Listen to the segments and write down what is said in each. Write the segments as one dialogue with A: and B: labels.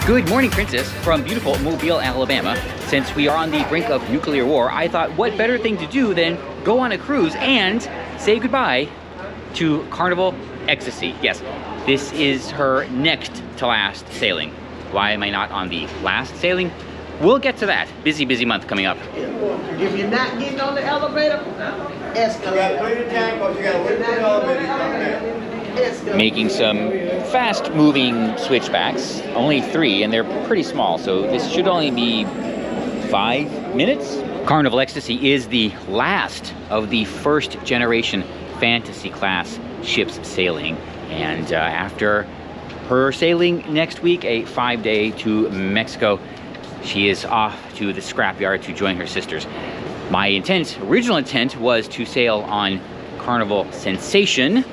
A: Good morning, Princess, from beautiful Mobile, Alabama. Since we are on the brink of nuclear war, I thought what better thing to do than go on a cruise and say goodbye to Carnival Ecstasy. Yes, this is her next to last sailing. Why am I not on the last sailing? We'll get to that. Busy, busy month coming up.
B: If you're not getting on the elevator, escalator.
A: Making some fast-moving switchbacks. Only 3, and they're pretty small, so this should only be 5 minutes. Carnival Ecstasy is the last of the first generation fantasy class ships sailing, and after her sailing next week, a 5-day to Mexico, she is off to the scrapyard to join her sisters. My original intent, was to sail on Carnival Sensation,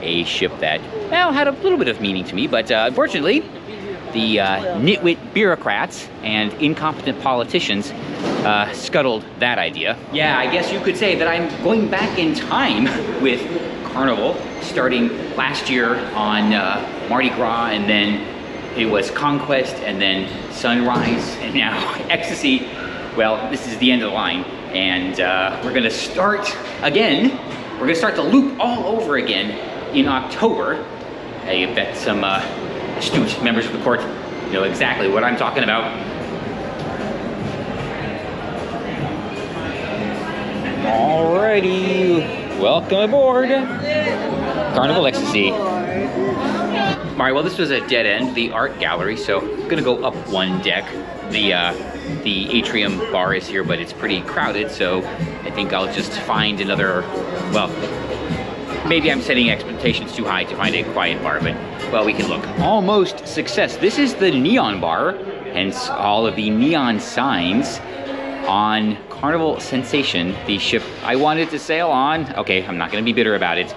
A: a ship that, well, had a little bit of meaning to me, but unfortunately, the nitwit bureaucrats and incompetent politicians scuttled that idea. Yeah, I guess you could say that I'm going back in time with Carnival, starting last year on Mardi Gras, and then it was Conquest, and then Sunrise, and now Ecstasy. Well, this is the end of the line, and we're gonna start again. We're gonna start the loop all over again in October. I bet some astute members of the court know exactly what I'm talking about. Alrighty, welcome aboard Carnival Ecstasy. Alright, well, this was a dead end, the art gallery, so I'm gonna go up one deck. The Atrium Bar is here, but it's pretty crowded, so I think I'll just find another, well, maybe I'm setting expectations too high to find a quiet bar, but, well, we can look. Almost success. This is the neon bar, hence all of the neon signs on Carnival Sensation, the ship I wanted to sail on. Okay, I'm not gonna be bitter about it.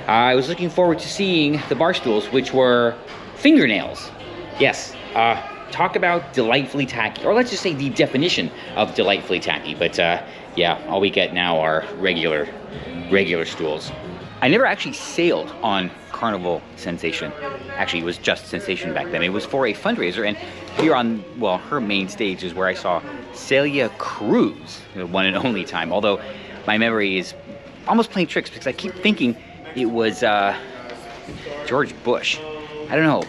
A: I was looking forward to seeing the bar stools, which were fingernails. Yes, talk about delightfully tacky, or let's just say the definition of delightfully tacky, but yeah, all we get now are regular stools. I never actually sailed on Carnival Sensation. Actually, it was just Sensation back then. It was for a fundraiser, and here on, well, her main stage is where I saw Celia Cruz, the one and only time, although my memory is almost playing tricks because I keep thinking it was George Bush. I don't know,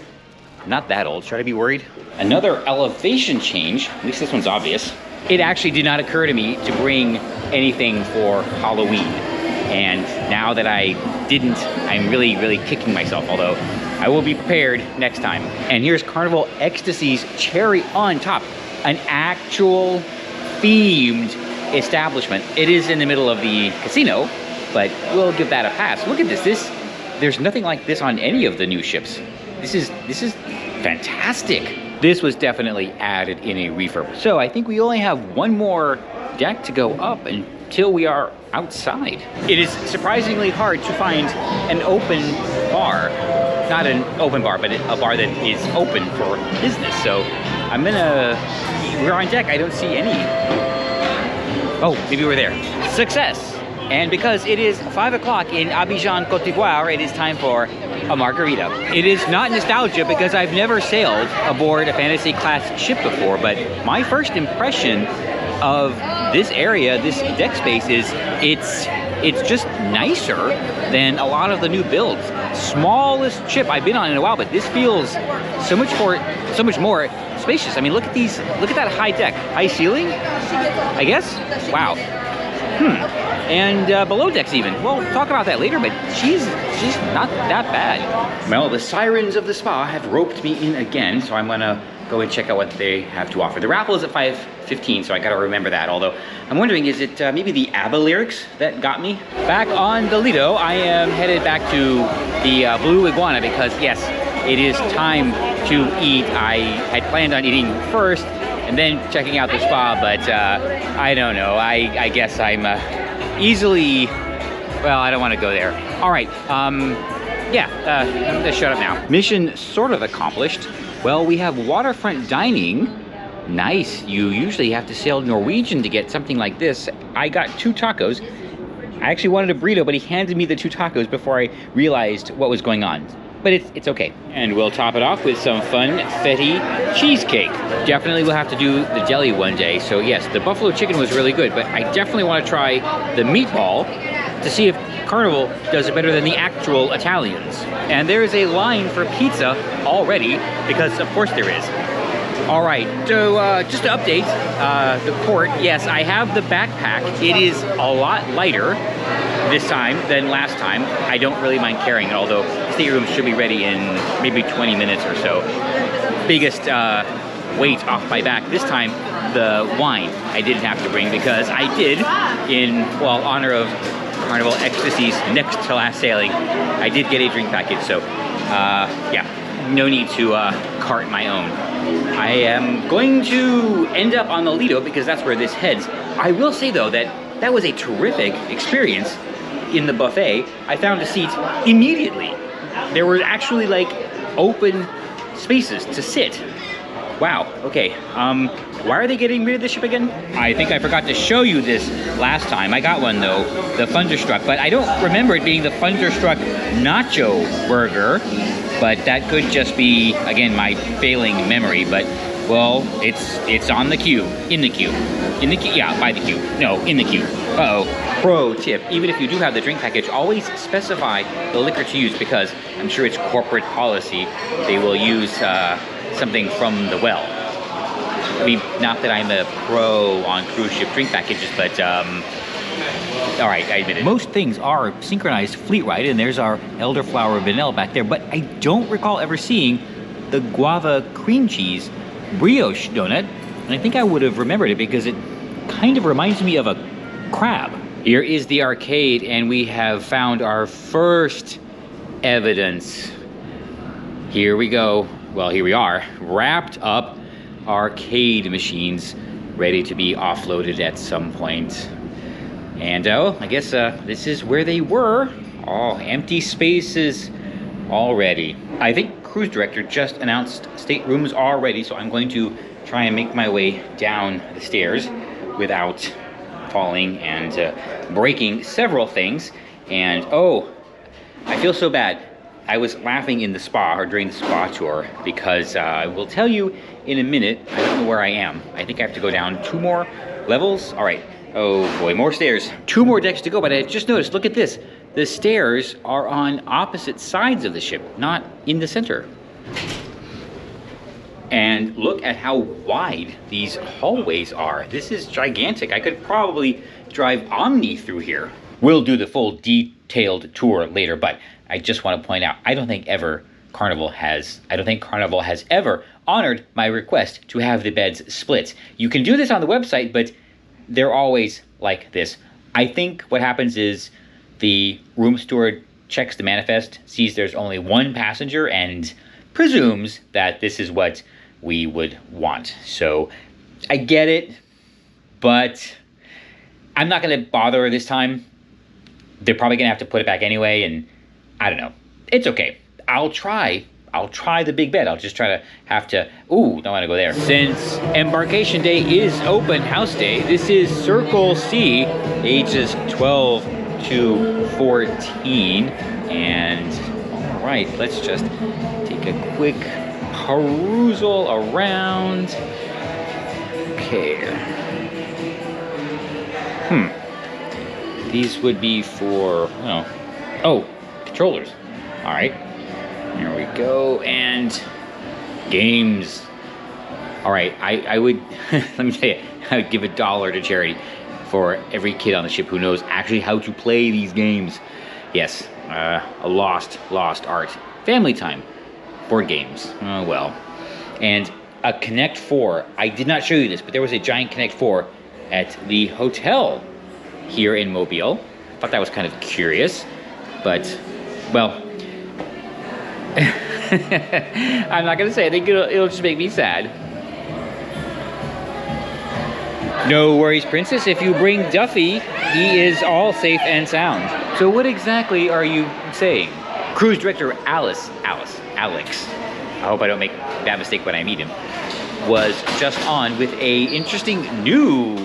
A: I'm not that old, should I be worried? Another elevation change, at least this one's obvious. It actually did not occur to me to bring anything for Halloween. And now that I didn't, I'm really, really kicking myself, although I will be prepared next time. And here's Carnival Ecstasy's cherry on top, an actual themed establishment. It is in the middle of the casino, but we'll give that a pass. Look at this, there's nothing like this on any of the new ships. This is fantastic. This was definitely added in a refurb. So I think we only have one more deck to go up until we are outside. It is surprisingly hard to find an open bar. Not an open bar, but a bar that is open for business. So we're on deck, I don't see any. Oh, maybe we're there. Success! And because it is 5 o'clock in Abidjan, Côte d'Ivoire, it is time for a margarita. It is not nostalgia because I've never sailed aboard a fantasy class ship before, but my first impression of this area, this deck space, is it's just nicer than a lot of the new builds. Smallest ship I've been on in a while, but this feels so much more spacious. I mean, look at that high deck, high ceiling, I guess. Wow. And below decks even. We'll talk about that later, but she's not that bad. Well, the sirens of the spa have roped me in again, so I'm gonna go and check out what they have to offer. The Raffle is at 5:15, so I gotta remember that, although I'm wondering, is it maybe the ABBA lyrics that got me? Back on the Lido, I am headed back to the Blue Iguana because, yes, it is time to eat. I had planned on eating first and then checking out the spa, but I don't know. I guess I'm easily, well, I don't want to go there. All right, yeah, I'm gonna shut up now. Mission sort of accomplished. Well, we have Waterfront Dining. Nice. You usually have to sail Norwegian to get something like this. I got 2 tacos. I actually wanted a burrito, but he handed me the 2 tacos before I realized what was going on. but it's okay. And we'll top it off with some fun fetty cheesecake. Definitely we'll have to do the deli one day. So yes, the buffalo chicken was really good, but I definitely want to try the meatball to see if Carnival does it better than the actual Italians. And there is a line for pizza already, because of course there is. All right, so just to update the court, yes, I have the backpack. It is a lot lighter this time than last time. I don't really mind carrying it, although stateroom should be ready in maybe 20 minutes or so. Biggest weight off my back. This time, the wine I didn't have to bring because I did, in, well, honor of Carnival Ecstasy's next to last sailing, I did get a drink package, so yeah, no need to cart my own. I am going to end up on the Lido because that's where this heads. I will say though that that was a terrific experience in the buffet. I found a seat immediately. There were actually like open spaces to sit. Wow, okay. Why are they getting rid of the ship again? I think I forgot to show you this last time. I got one though, the Thunderstruck, but I don't remember it being the Thunderstruck Nacho Burger, but that could just be, again, my failing memory, but, well, it's on the queue, in the queue, yeah, by the queue, no, in the queue. Uh-oh. Pro tip, even if you do have the drink package, always specify the liquor to use because I'm sure it's corporate policy. They will use something from the well. I mean, not that I'm a pro on cruise ship drink packages, but all right, I admit it. Most things are synchronized fleet ride, and there's our elderflower vanilla back there, but I don't recall ever seeing the guava cream cheese brioche donut, and I think I would have remembered it because it kind of reminds me of a crab. Here is the arcade, and we have found our first evidence. Here we go. Well, here we are, wrapped up arcade machines ready to be offloaded at some point. And oh, I guess this is where they were. Oh, empty spaces already. I think cruise director just announced staterooms already, so I'm going to try and make my way down the stairs without falling and breaking several things. And oh, I feel so bad. I was laughing in the spa, or during the spa tour, because I will tell you in a minute, I don't know where I am. I think I have to go down 2 more levels. All right, oh boy, more stairs. 2 more decks to go, but I just noticed, look at this. The stairs are on opposite sides of the ship, not in the center. And look at how wide these hallways are. This is gigantic. I could probably drive Omni through here. We'll do the full detailed tour later, but I just want to point out, I don't think Carnival has ever honored my request to have the beds split. You can do this on the website, but they're always like this. I think what happens is the room steward checks the manifest, sees there's only 1 passenger, and presumes that this is what we would want. So I get it, but I'm not going to bother this time. They're probably going to have to put it back anyway, and I don't know. It's okay. I'll try the big bed. I'll just try to ooh, don't want to go there. Since embarkation day is open house day, this is Circle C, ages 12 to 14. And all right, let's just take a quick perusal around. Okay. These would be for, oh, controllers. All right, there we go. And games. All right, I would, let me tell you, I would give $1 to charity for every kid on the ship who knows actually how to play these games. Yes, a lost art. Family time, board games, oh well. And a Connect 4, I did not show you this, but there was a giant Connect 4 at the hotel here in Mobile. Thought that was kind of curious, but, well, I'm not gonna say. I think it'll just make me sad. No worries, Princess. If you bring Duffy, he is all safe and sound. So what exactly are you saying? Cruise director Alex, I hope I don't make that mistake when I meet him, was just on with a interesting new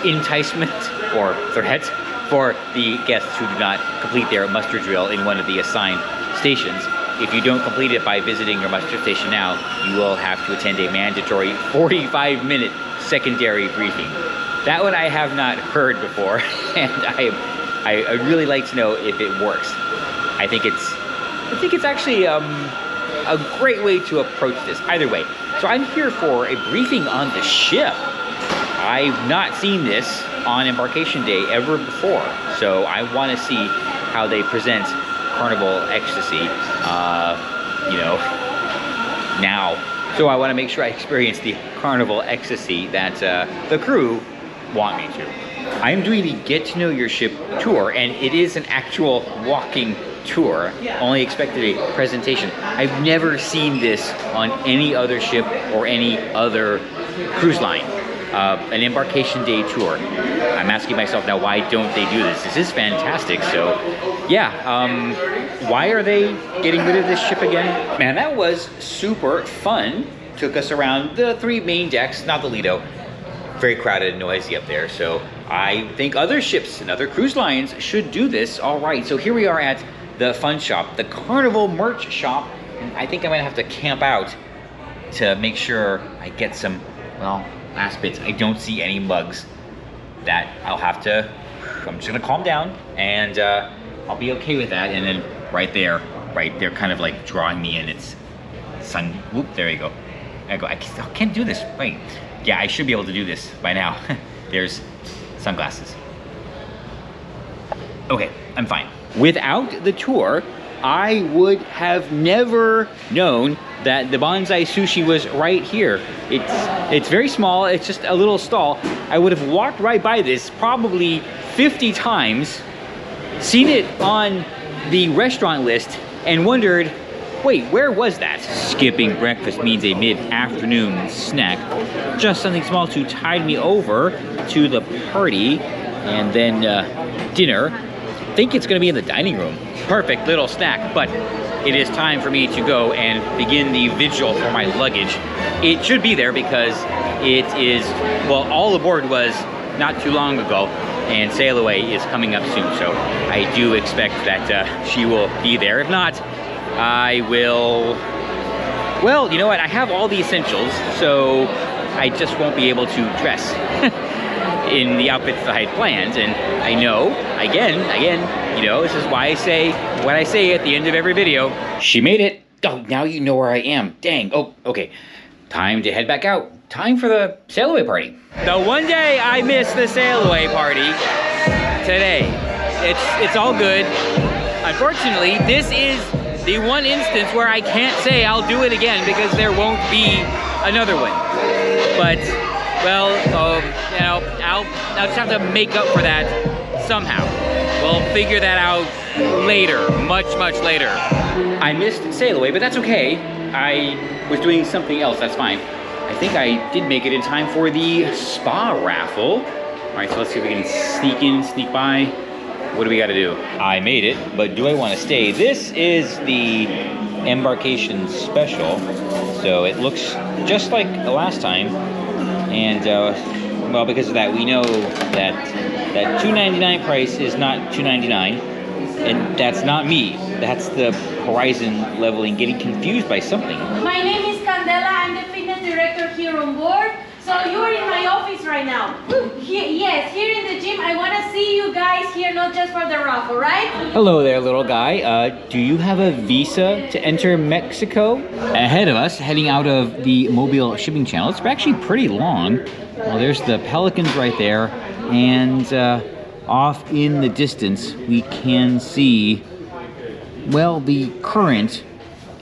A: enticement or threat for the guests who do not complete their muster drill in one of the assigned stations. if you don't complete it by visiting your muster station now, you will have to attend a mandatory 45-minute secondary briefing. That one I have not heard before, and I'd really like to know if it works. I think it's actually a great way to approach this. Either way, so I'm here for a briefing on the ship. I've not seen this on embarkation day ever before, so I want to see how they present Carnival Ecstasy, you know, now. So I want to make sure I experience the Carnival Ecstasy that the crew want me to. I'm doing the Get to Know Your Ship tour, and it is an actual walking tour. Only expected a presentation. I've never seen this on any other ship or any other cruise line. An embarkation day tour. I'm asking myself now, why don't they do this? This is fantastic. So yeah, why are they getting rid of this ship again? Man, that was super fun. Took us around the 3 main decks, not the Lido. Very crowded and noisy up there. So I think other ships and other cruise lines should do this. All right, so here we are at the fun shop, the Carnival merch shop. And I think I'm gonna have to camp out to make sure I get some, well, last bits. I don't see any mugs. That I'm just gonna calm down, and I'll be okay with that. And then right there, kind of like drawing me in. It's sun, whoop, there you go. I can't do this, wait. Yeah, I should be able to do this by now. There's sunglasses. Okay, I'm fine. Without the tour, I would have never known that the bonsai sushi was right here. It's very small, it's just a little stall. I would have walked right by this probably 50 times, seen it on the restaurant list, and wondered, wait, where was that? Skipping breakfast means a mid-afternoon snack. Just something small to tide me over to the party, and then dinner. I think it's gonna be in the dining room. Perfect little snack, but it is time for me to go and begin the vigil for my luggage. It should be there because it is, well, all aboard was not too long ago, and Sail Away is coming up soon, so I do expect that she will be there. If not, I will, well, you know what, I have all the essentials, so I just won't be able to dress in the outfits that I had planned. And I know, again, you know, this is why I say what I say at the end of every video. She made it. Oh, now you know where I am. Dang. Oh, okay. Time to head back out. Time for the Sail Away party. The one day I missed the Sail Away party, today. It's all good. Unfortunately, this is the one instance where I can't say I'll do it again because there won't be another one. But, well, you know, I'll just have to make up for that somehow. We'll figure that out later, much later. I missed Sail Away, but that's okay. I was doing something else, that's fine. I think I did make it in time for the spa raffle. All right, so let's see if we can sneak in, sneak by. What do we gotta do? I made it, but do I wanna stay? This is the embarkation special. So it looks just like the last time. And well, because of that, we know that that $2.99 price is not $2.99, and that's not me. That's the horizon leveling, getting confused by something.
C: My name is Candela. I'm the fitness director here on board. So you're in my office right now. Yes, here in the gym. I want to see you guys here, not just for the raffle, right?
A: Hello there, little guy. Do you have a visa to enter Mexico? Ahead of us, heading out of the Mobile shipping channel. It's actually pretty long. Well, there's the Pelicans right there, and off in the distance, we can see, well, the current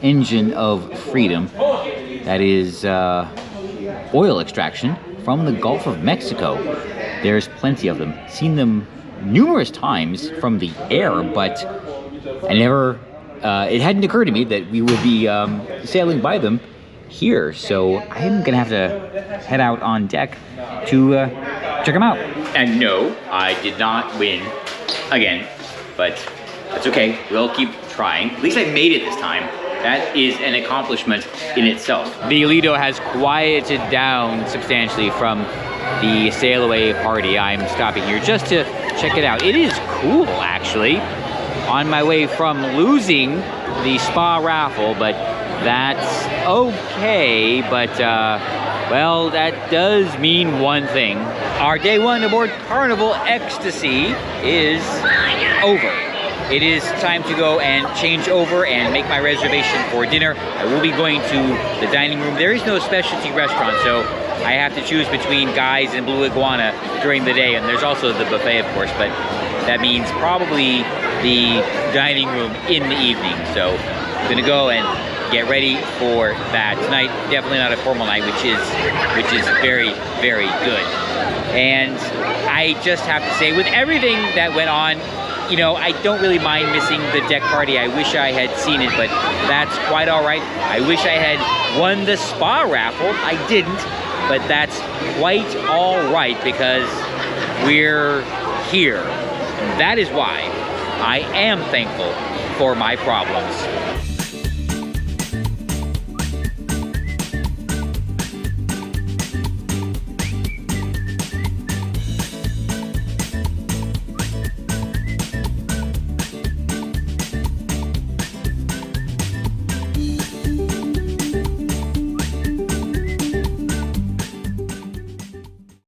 A: engine of freedom. That is oil extraction from the Gulf of Mexico. There's plenty of them. Seen them numerous times from the air, but I never, it hadn't occurred to me that we would be sailing by them here. So I'm gonna have to head out on deck to check them out. And no, I did not win again, but that's okay. We'll keep trying. At least I made it this time. That is an accomplishment in itself. The Lido has quieted down substantially from the Sail Away party. I'm stopping here just to check it out. It is cool, actually. On my way from losing the spa raffle, but that's okay. But well, that does mean one thing. Our day one aboard Carnival Ecstasy is over. It is time to go and change over and make my reservation for dinner. I will be going to the dining room. There is no specialty restaurant, so I have to choose between Guys and Blue Iguana during the day, and there's also the buffet, of course, but that means probably the dining room in the evening. So I'm gonna go and get ready for that. Tonight, definitely not a formal night, which is very, very good. And I just have to say, with everything that went on, you know, I don't really mind missing the deck party. I wish I had seen it, but that's quite all right. I wish I had won the spa raffle. I didn't, but that's quite all right because we're here. And that is why I am thankful for my problems.